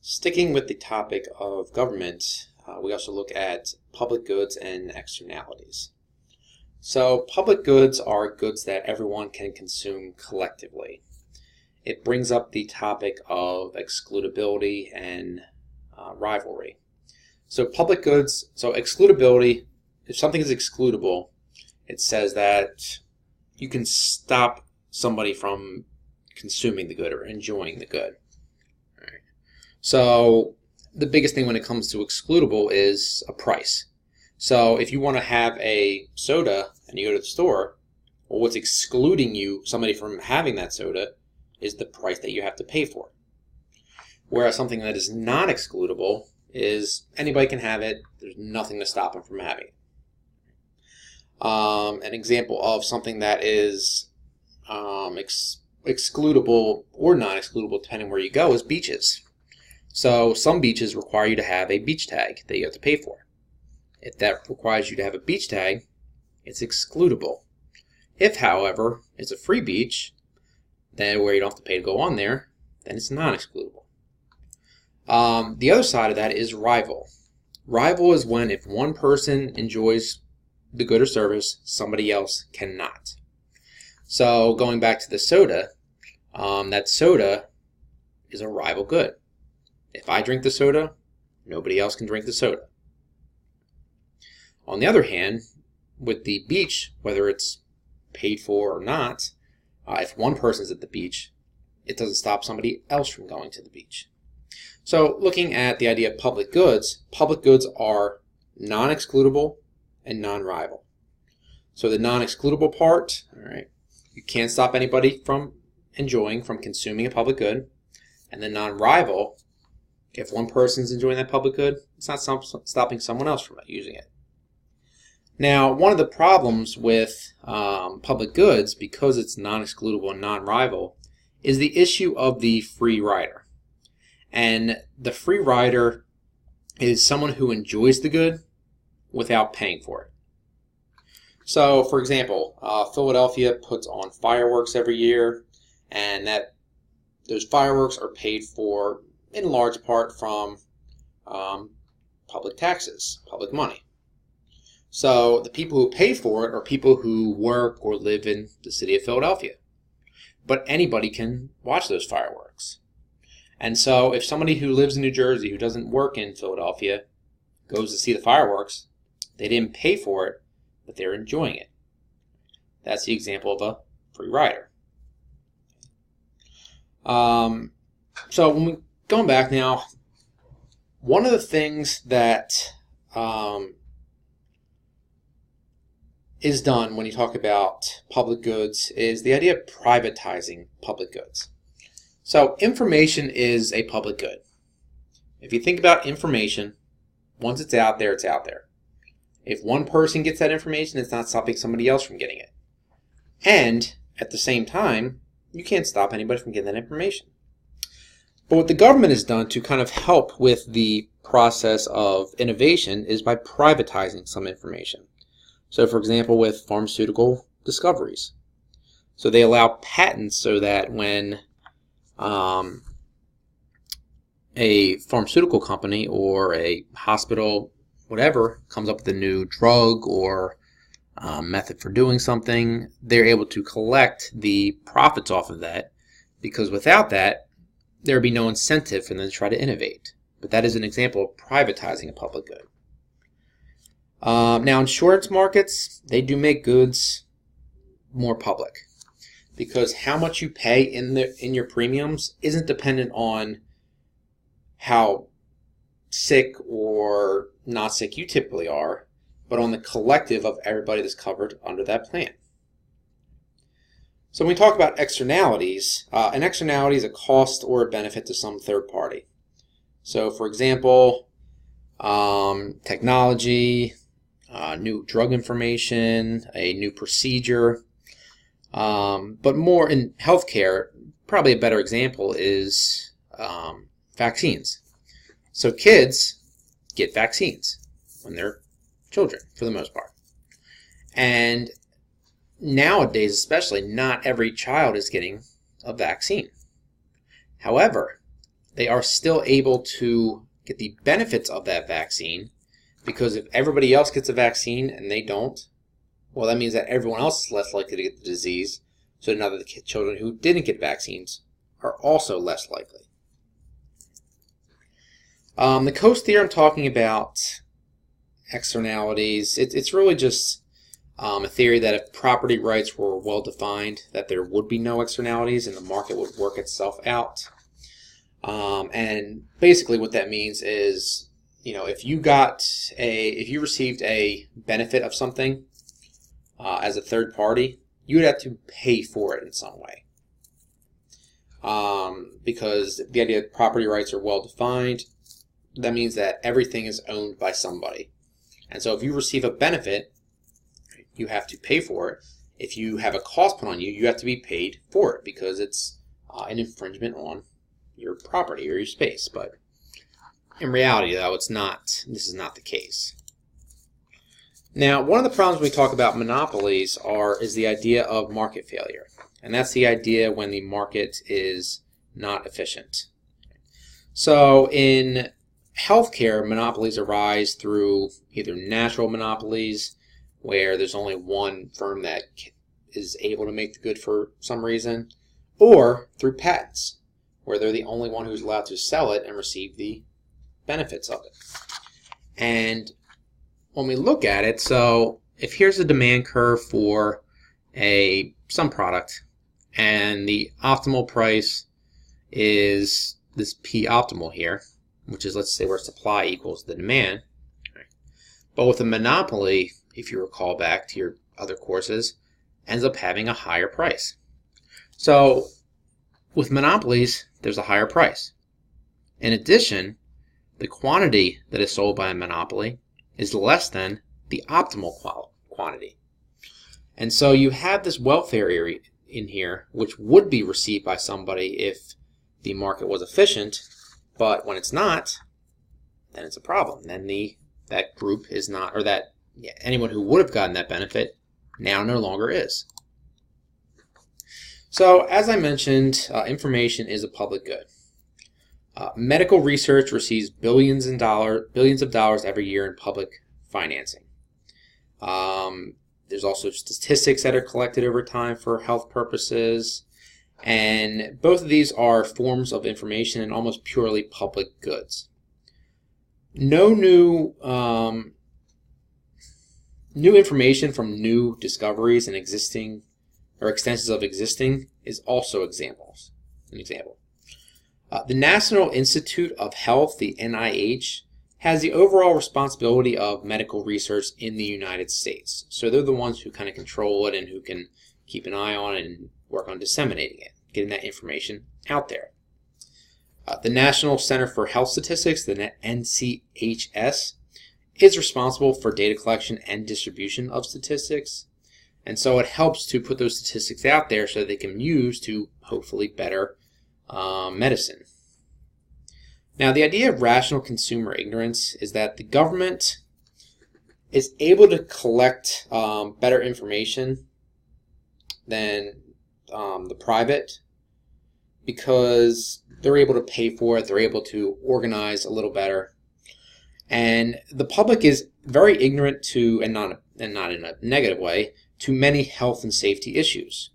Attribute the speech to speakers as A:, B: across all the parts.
A: Sticking with the topic of government, we also look at public goods and externalities. So public goods are goods that everyone can consume collectively. It brings up the topic of excludability and rivalry. So public goods, so excludability, if something is excludable, it says that you can stop somebody from consuming the good or enjoying the good. All right. So the biggest thing when it comes to excludable is a price. So if you want to have a soda and you go to the store, well, what's excluding somebody from having that soda, is the price that you have to pay for it. Whereas something that is not excludable is anybody can have it. There's nothing to stop them from having it. An example of something that is excludable or not excludable, depending where you go, is beaches. So some beaches require you to have a beach tag that you have to pay for. If that requires you to have a beach tag, it's excludable. If, however, it's a free beach, then where you don't have to pay to go on there, then it's non-excludable. The other side of that is rival. Rival is when if one person enjoys the good or service, somebody else cannot. So going back to the soda, that soda is a rival good. If I drink the soda, nobody else can drink the soda. On the other hand, with the beach, whether it's paid for or not, if one person's at the beach, it doesn't stop somebody else from going to the beach. So looking at the idea of public goods are non-excludable and non-rival. So the non-excludable part, all right, you can't stop anybody from consuming a public good. And the non-rival, if one person's enjoying that public good, it's not stopping someone else from using it. Now, one of the problems with public goods, because it's non-excludable and non-rival, is the issue of the free rider. And the free rider is someone who enjoys the good without paying for it. So, for example, Philadelphia puts on fireworks every year, and those fireworks are paid for in large part from public taxes, public money. So the people who pay for it are people who work or live in the city of Philadelphia. But anybody can watch those fireworks. And so if somebody who lives in New Jersey who doesn't work in Philadelphia goes to see the fireworks, they didn't pay for it, but they're enjoying it. That's the example of a free rider. So when we going back now, one of the things that is done when you talk about public goods is the idea of privatizing public goods. So information is a public good. If you think about information, once it's out there, it's out there. If one person gets that information, it's not stopping somebody else from getting it. And at the same time, you can't stop anybody from getting that information. But what the government has done to kind of help with the process of innovation is by privatizing some information. So for example, with pharmaceutical discoveries. So they allow patents so that when a pharmaceutical company or a hospital, whatever, comes up with a new drug or method for doing something, they're able to collect the profits off of that, because without that, there would be no incentive for them to try to innovate. But that is an example of privatizing a public good. Now, insurance markets, they do make goods more public, because how much you pay in your premiums isn't dependent on how sick or not sick you typically are, but on the collective of everybody that's covered under that plan. So when we talk about externalities, an externality is a cost or a benefit to some third party. So for example, technology, new drug information, a new procedure, but more in healthcare, probably a better example is vaccines. So kids get vaccines when they're children, for the most part. And nowadays, especially, not every child is getting a vaccine. However, they are still able to get the benefits of that vaccine, because if everybody else gets a vaccine and they don't, well, that means that everyone else is less likely to get the disease. So now the children who didn't get vaccines are also less likely. The Coase theorem talking about externalities, it's really just a theory that if property rights were well defined, that there would be no externalities and the market would work itself out. And basically what that means is, if you received a benefit of something as a third party, you would have to pay for it in some way. Because the idea that property rights are well defined, that means that everything is owned by somebody. And so if you receive a benefit, you have to pay for it. If you have a cost put on you, you have to be paid for it because it's an infringement on your property or your space. But in reality, though, this is not the case. Now, one of the problems when we talk about monopolies is the idea of market failure. And that's the idea when the market is not efficient. So in healthcare, monopolies arise through either natural monopolies, where there's only one firm that is able to make the good for some reason, or through patents, where they're the only one who's allowed to sell it and receive the benefits of it. And when we look at it, so if here's the demand curve for some product, and the optimal price is this P optimal here, which is, let's say, where supply equals the demand. But with a monopoly, if you recall back to your other courses, ends up having a higher price. So with monopolies, there's a higher price. In addition, the quantity that is sold by a monopoly is less than the optimal quantity. And so you have this welfare area in here, which would be received by somebody if the market was efficient, but when it's not, then it's a problem. Then that group is not, or anyone who would have gotten that benefit now no longer is. So as I mentioned, information is a public good. Medical research receives billions of dollars every year in public financing. There's also statistics that are collected over time for health purposes, and both of these are forms of information and almost purely public goods. No new information from new discoveries and existing or extensions of existing is also an example. The National Institute of Health, the NIH, has the overall responsibility of medical research in the United States. So they're the ones who kind of control it and who can keep an eye on it and work on disseminating it, getting that information out there. The National Center for Health Statistics, the NCHS, is responsible for data collection and distribution of statistics. And so it helps to put those statistics out there so that they can use to hopefully better medicine. Now, the idea of rational consumer ignorance is that the government is able to collect better information than the private, because they're able to pay for it, they're able to organize a little better. And the public is very ignorant to, and not in a negative way, to many health and safety issues.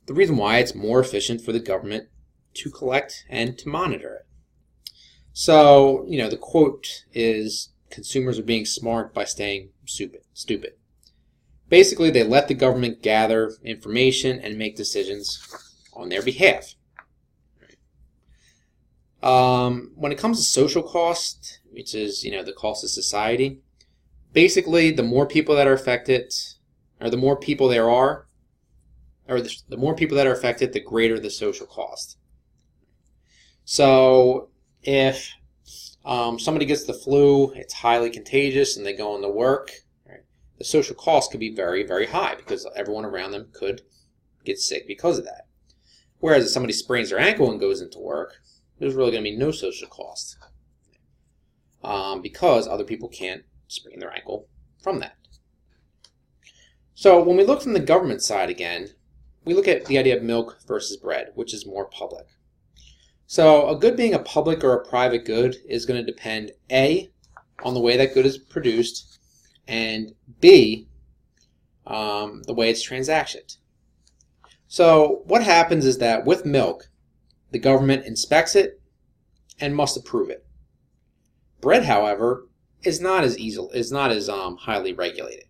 A: The reason why it's more efficient for the government to collect and to monitor it. So, the quote is, consumers are being smart by staying stupid. Basically, they let the government gather information and make decisions on their behalf. When it comes to social cost, which is, the cost of society, basically the more people that are affected, or the more people there are, or the more people that are affected, the greater the social cost. So if somebody gets the flu, it's highly contagious, and they go into work, right, the social cost could be very, very high because everyone around them could get sick because of that. Whereas if somebody sprains their ankle and goes into work, there's really going to be no social cost because other people can't sprain their ankle from that. So when we look from the government side again, we look at the idea of milk versus bread, which is more public. So a good being a public or a private good is going to depend A, on the way that good is produced, and B, the way it's transacted. So what happens is that with milk, the government inspects it and must approve it. Bread, however, is not as highly regulated.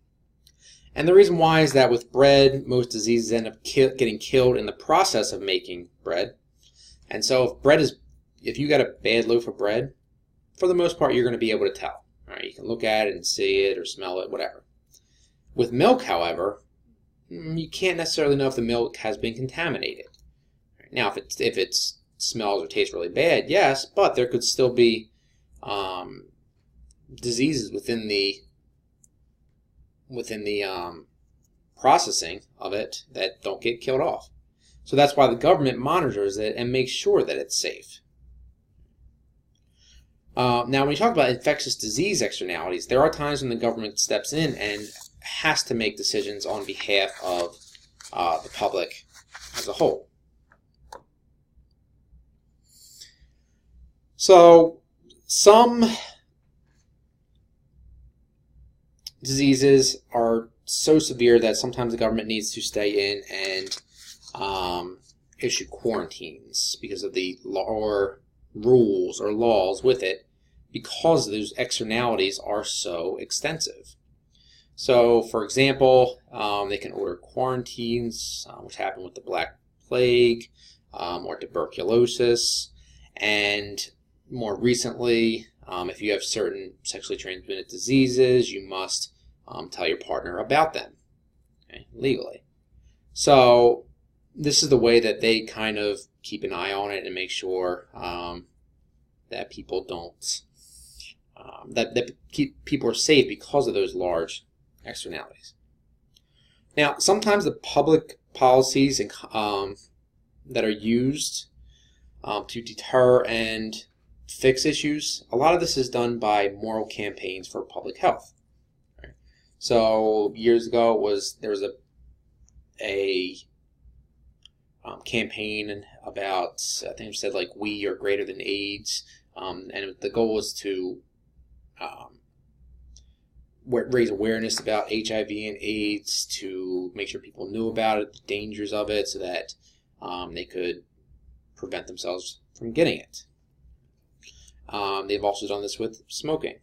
A: And the reason why is that with bread, most diseases end up getting killed in the process of making bread. And so if you got a bad loaf of bread, for the most part, you're going to be able to tell. Right? You can look at it and see it or smell it, whatever. With milk, however, you can't necessarily know if the milk has been contaminated. Now, if it smells or tastes really bad, yes, but there could still be diseases within the processing of it that don't get killed off. So that's why the government monitors it and makes sure that it's safe. Now, when we talk about infectious disease externalities, there are times when the government steps in and has to make decisions on behalf of the public as a whole. So some diseases are so severe that sometimes the government needs to stay in and issue quarantines because of the rules or laws with it, because those externalities are so extensive. So, for example, they can order quarantines, which happened with the Black Plague or tuberculosis, and more recently, if you have certain sexually transmitted diseases, you must tell your partner about them, okay, legally. So this is the way that they kind of keep an eye on it and make sure that people don't, people are safe because of those large externalities. Now, sometimes the public policies that are used to deter and fix issues, a lot of this is done by moral campaigns for public health. Right? So years ago there was a campaign about, I think it said like we are greater than AIDS, and the goal was to raise awareness about HIV and AIDS, to make sure people knew about it, the dangers of it, so that they could prevent themselves from getting it. They've also done this with smoking.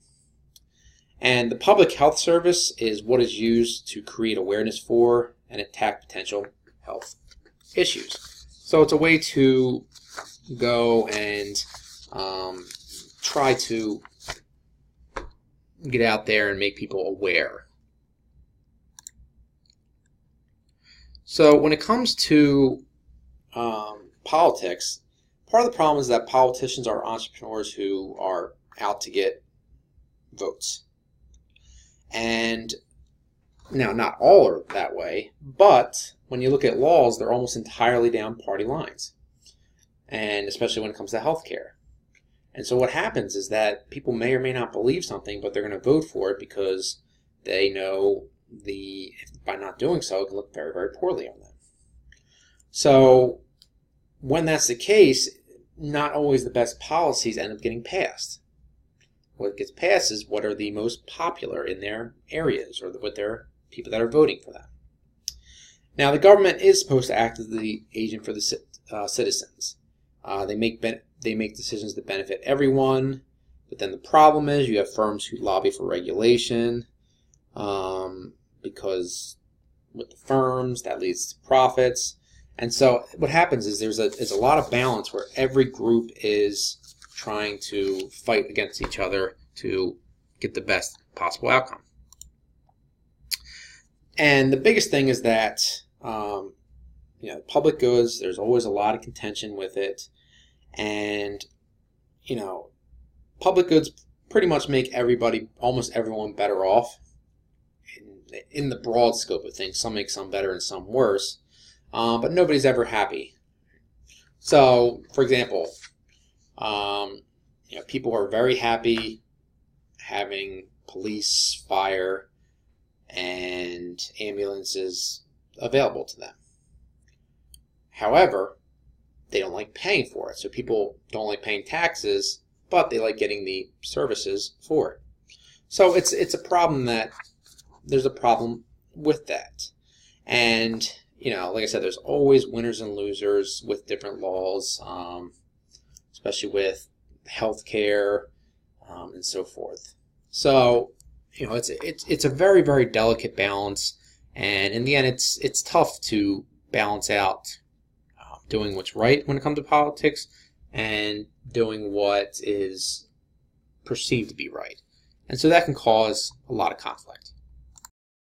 A: And the Public Health Service is what is used to create awareness for and attack potential health issues. So it's a way to go and try to get out there and make people aware. So when it comes to politics, part of the problem is that politicians are entrepreneurs who are out to get votes. And now, not all are that way, but when you look at laws, they're almost entirely down party lines, and especially when it comes to healthcare. And so what happens is that people may or may not believe something, but they're going to vote for it because they know by not doing so, it can look very, very poorly on them. So when that's the case, not always the best policies end up getting passed. What gets passed is what are the most popular in their areas, or what their people that are voting for them. Now, the government is supposed to act as the agent for the citizens. They make decisions that benefit everyone, but then the problem is you have firms who lobby for regulation, because with the firms that leads to profits. And so what happens is there's a lot of balance where every group is trying to fight against each other to get the best possible outcome. And the biggest thing is that public goods, there's always a lot of contention with it, and public goods pretty much make almost everyone better off in the broad scope of things. Some make some better and some worse, but nobody's ever happy. So, for example, people are very happy having police, fire, and ambulances available to them. However, they don't like paying for it. So people don't like paying taxes, but they like getting the services for it. So it's a problem that there's a problem with that. And like I said, there's always winners and losers with different laws, especially with healthcare and so forth. So it's a very, very delicate balance, and in the end, it's tough to balance out doing what's right when it comes to politics and doing what is perceived to be right. And so that can cause a lot of conflict.